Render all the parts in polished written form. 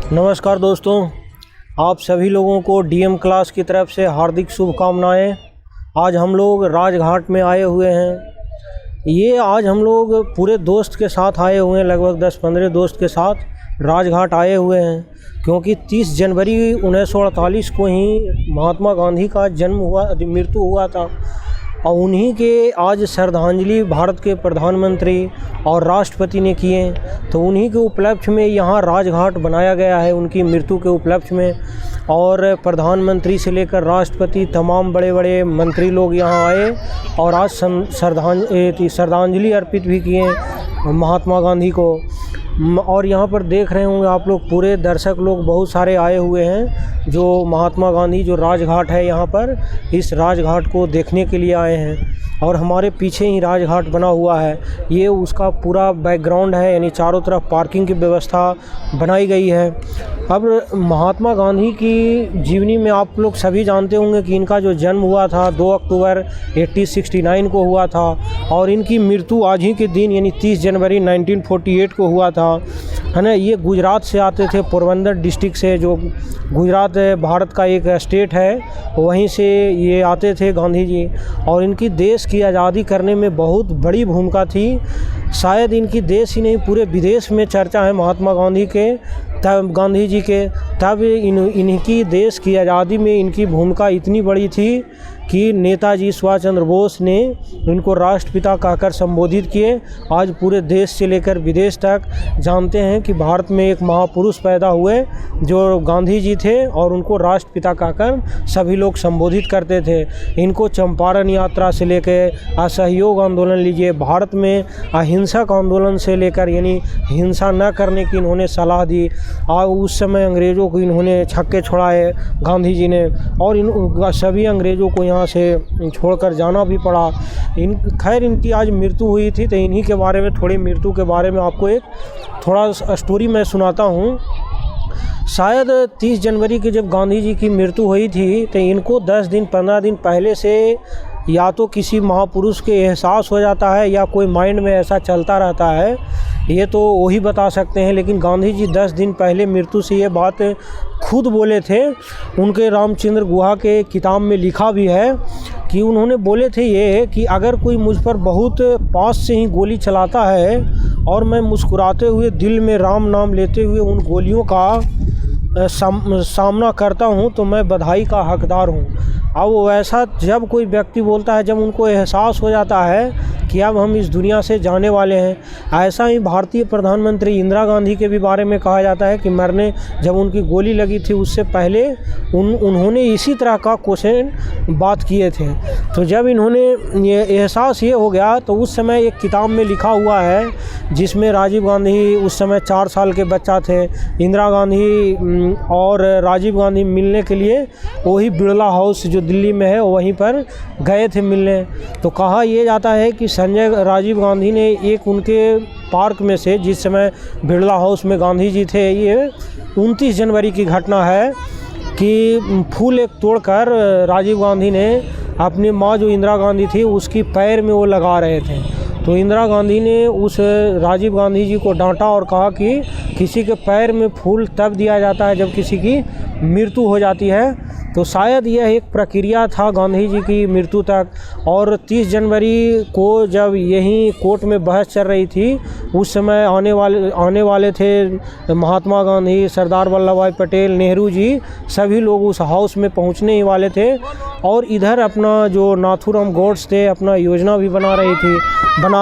नमस्कार दोस्तों, आप सभी लोगों को डीएम क्लास की तरफ से हार्दिक शुभकामनाएं। आज हम लोग राजघाट में आए हुए हैं। आज हम लोग पूरे दोस्त के साथ आए हुए हैं, लगभग 10-15 दोस्त के साथ राजघाट आए हुए हैं, क्योंकि 30 जनवरी 1948 को ही महात्मा गांधी का मृत्यु हुआ था और उन्हीं के आज श्रद्धांजलि भारत के प्रधानमंत्री और राष्ट्रपति ने किए। तो उन्हीं के उपलक्ष्य में यहाँ राजघाट बनाया गया है उनकी मृत्यु के उपलक्ष्य में। और प्रधानमंत्री से लेकर राष्ट्रपति तमाम बड़े बड़े मंत्री लोग यहाँ आए और आज श्रद्धांजलि अर्पित भी किए महात्मा गांधी को। और यहाँ पर देख रहे होंगे आप लोग, पूरे दर्शक लोग बहुत सारे आए हुए हैं जो महात्मा गांधी जो राजघाट है यहाँ पर, इस राजघाट को देखने के लिए आए हैं। और हमारे पीछे ही राजघाट बना हुआ है, ये उसका पूरा बैकग्राउंड है, यानी चारों तरफ पार्किंग की व्यवस्था बनाई गई है। अब महात्मा गांधी की जीवनी में आप लोग सभी जानते होंगे कि इनका जो जन्म हुआ था 2 अक्टूबर 1869 को हुआ था और इनकी मृत्यु आज ही के दिन यानी 30 जनवरी 1948 को हुआ था, है ना। ये गुजरात से आते थे, पोरबंदर डिस्ट्रिक्ट से, जो गुजरात भारत का एक स्टेट है, वहीं से ये आते थे गांधी जी। और इनकी देश की आज़ादी करने में बहुत बड़ी भूमिका थी। शायद इनकी देश ही नहीं पूरे विदेश में चर्चा है महात्मा गांधी जी के। तब इनकी देश की आज़ादी में इनकी भूमिका इतनी बड़ी थी कि नेताजी सुभाष चंद्र बोस ने इनको राष्ट्रपिता कहकर संबोधित किए। आज पूरे देश से लेकर विदेश तक जानते हैं कि भारत में एक महापुरुष पैदा हुए जो गांधी जी थे और उनको राष्ट्रपिता कहकर सभी लोग संबोधित करते थे। इनको चंपारण यात्रा से लेकर असहयोग आंदोलन लीजिए, भारत में अहिंसक आंदोलन से लेकर यानी हिंसा न करने की इन्होंने सलाह दी। और उस समय अंग्रेज़ों को इन्होंने छक्के छुड़ाए गांधी जी ने, और इन सभी अंग्रेज़ों को यहाँ से छोड़कर जाना भी पड़ा। खैर इनकी आज मृत्यु हुई थी, तो इन्हीं के बारे में थोड़ी मृत्यु के बारे में आपको एक थोड़ा स्टोरी मैं सुनाता हूँ। शायद 30 जनवरी की जब गांधी जी की मृत्यु हुई थी, तो इनको 10 दिन 15 दिन पहले से या तो किसी महापुरुष के एहसास हो जाता है या कोई माइंड में ऐसा चलता रहता है, ये तो वही बता सकते हैं। लेकिन गांधी जी 10 दिन पहले मृत्यु से ये बात खुद बोले थे। उनके रामचंद्र गुहा के किताब में लिखा भी है कि उन्होंने बोले थे ये कि अगर कोई मुझ पर बहुत पास से ही गोली चलाता है और मैं मुस्कुराते हुए दिल में राम नाम लेते हुए उन गोलियों का सामना करता हूँ तो मैं बधाई का हकदार हूँ। अब वैसा जब कोई व्यक्ति बोलता है, जब उनको एहसास हो जाता है कि अब हम इस दुनिया से जाने वाले हैं। ऐसा ही भारतीय प्रधानमंत्री इंदिरा गांधी के भी बारे में कहा जाता है कि मरने जब उनकी गोली लगी थी उससे पहले उन्होंने इसी तरह का क्वेश्चन बात किए थे। तो जब इन्होंने ये एहसास ये हो गया तो उस समय एक किताब में लिखा हुआ है जिसमें राजीव गांधी उस समय 4 साल के बच्चा थे। इंदिरा गांधी और राजीव गांधी मिलने के लिए वही बिरला हाउस जो दिल्ली में है वहीं पर गए थे मिलने। तो कहा यह जाता है कि राजीव गांधी ने एक उनके पार्क में से, जिस समय बिरला हाउस में गांधी जी थे, ये 29 जनवरी की घटना है कि फूल एक तोड़कर राजीव गांधी ने अपनी माँ जो इंदिरा गांधी थी उसकी पैर में वो लगा रहे थे। तो इंदिरा गांधी ने उस राजीव गांधी जी को डांटा और कहा कि किसी के पैर में फूल तब दिया जाता है जब किसी की मृत्यु हो जाती है। तो शायद यह एक प्रक्रिया था गांधी जी की मृत्यु तक। और 30 जनवरी को जब यहीं कोर्ट में बहस चल रही थी, उस समय आने वाले थे महात्मा गांधी, सरदार वल्लभ भाई पटेल, नेहरू जी, सभी लोग उस हाउस में पहुंचने ही वाले थे। और इधर अपना जो नाथूराम गॉड्स थे अपना योजना भी बना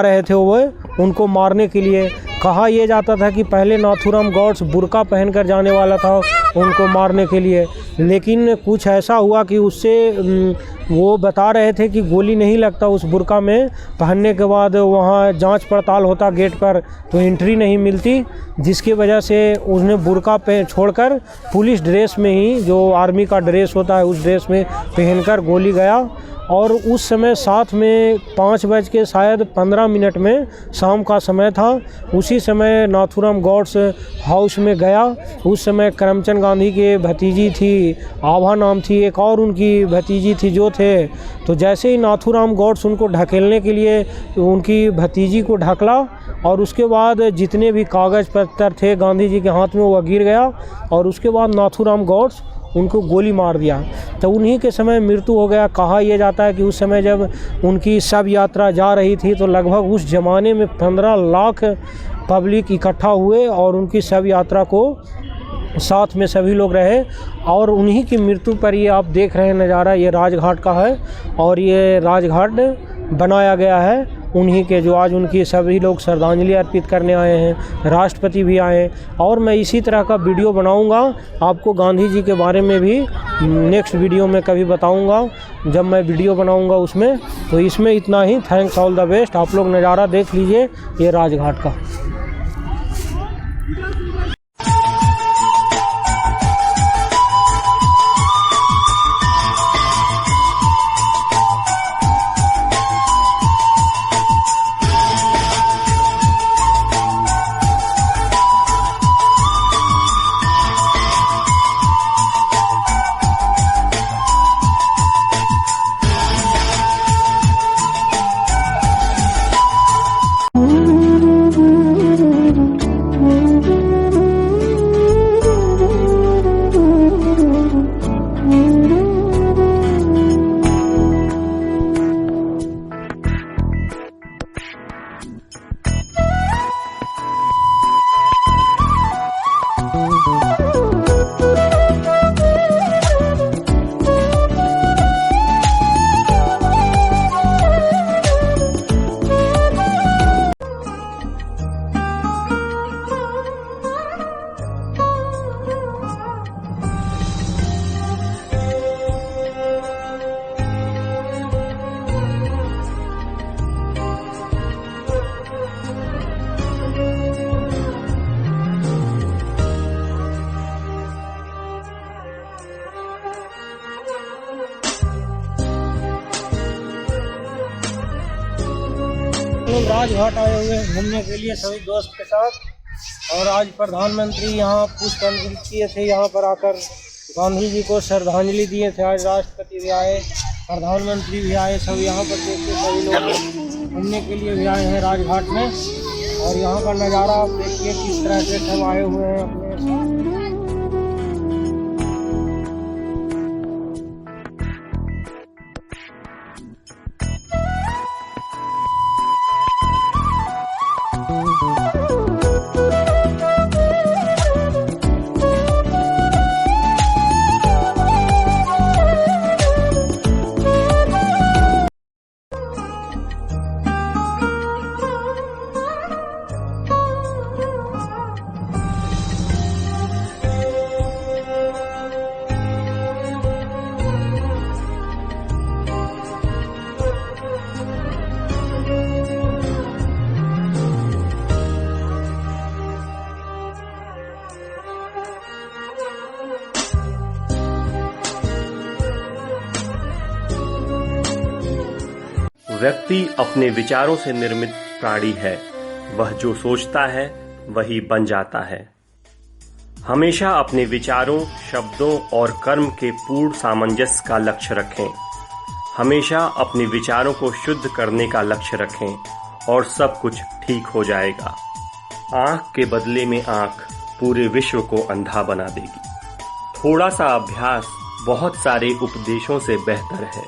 रहे थे वो उनको मारने के लिए। कहा यह जाता था कि पहले नाथूराम गॉड्स बुर्का पहनकर जाने वाला था उनको मारने के लिए, लेकिन कुछ ऐसा हुआ कि उससे वो बता रहे थे कि गोली नहीं लगता उस बुर्का में पहनने के बाद, वहाँ जांच पड़ताल होता गेट पर तो एंट्री नहीं मिलती, जिसकी वजह से उसने बुर्का पे छोड़कर पुलिस ड्रेस में ही, जो आर्मी का ड्रेस होता है उस ड्रेस में पहनकर गोली गया और उस समय साथ में 5:15 में शाम का समय था। उसी समय नाथूराम गॉड्स हाउस में गया। उस समय करमचंद गांधी के भतीजी थी, आभा नाम थी, एक और उनकी भतीजी थी जो थे। तो जैसे ही नाथूराम गॉड्स उनको ढकेलने के लिए उनकी भतीजी को ढकला और उसके बाद जितने भी कागज़ पत्तर थे गांधी जी के हाथ में वह गिर गया और उसके बाद नाथूराम गॉड्स उनको गोली मार दिया। तो उन्हीं के समय मृत्यु हो गया। कहा यह जाता है कि उस समय जब उनकी शव यात्रा जा रही थी तो लगभग उस ज़माने में 15 लाख पब्लिक इकट्ठा हुए और उनकी शव यात्रा को साथ में सभी लोग रहे। और उन्हीं की मृत्यु पर ये आप देख रहे हैं नज़ारा, ये राजघाट का है और ये राजघाट बनाया गया है उन्हीं के, जो आज उनकी सभी लोग श्रद्धांजलि अर्पित करने आए हैं, राष्ट्रपति भी आए हैं। और मैं इसी तरह का वीडियो बनाऊंगा, आपको गांधी जी के बारे में भी नेक्स्ट वीडियो में कभी बताऊंगा जब मैं वीडियो बनाऊंगा उसमें। तो इसमें इतना ही। Thanks all the best. आप लोग नज़ारा देख लीजिए ये राजघाट का। लोग राजघाट आए हुए हैं घूमने के लिए सभी दोस्त के साथ। और आज प्रधानमंत्री यहाँ पुष्पांजलि किए थे, यहाँ पर आकर गांधी जी को श्रद्धांजलि दिए थे। आज राष्ट्रपति भी आए, प्रधानमंत्री भी आए, सब यहाँ पर देखिए सभी लोग घूमने के लिए भी आए हैं राजघाट में। और यहाँ का नज़ारा आप देखिए किस तरह से सब आए हुए हैं अपने साथ। व्यक्ति अपने विचारों से निर्मित प्राणी है। वह जो सोचता है वही बन जाता है। हमेशा अपने विचारों, शब्दों और कर्म के पूर्ण सामंजस्य का लक्ष्य रखें। हमेशा अपने विचारों को शुद्ध करने का लक्ष्य रखें और सब कुछ ठीक हो जाएगा। आंख के बदले में आंख पूरे विश्व को अंधा बना देगी। थोड़ा सा अभ्यास बहुत सारे उपदेशों से बेहतर है।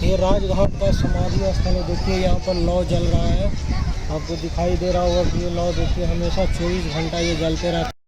ये राजघाट का समाधि स्थल है। देखिए यहाँ पर लौ जल रहा है, आपको दिखाई दे रहा होगा कि ये लौ देखिए हमेशा 24 घंटा ये जलते रहता है।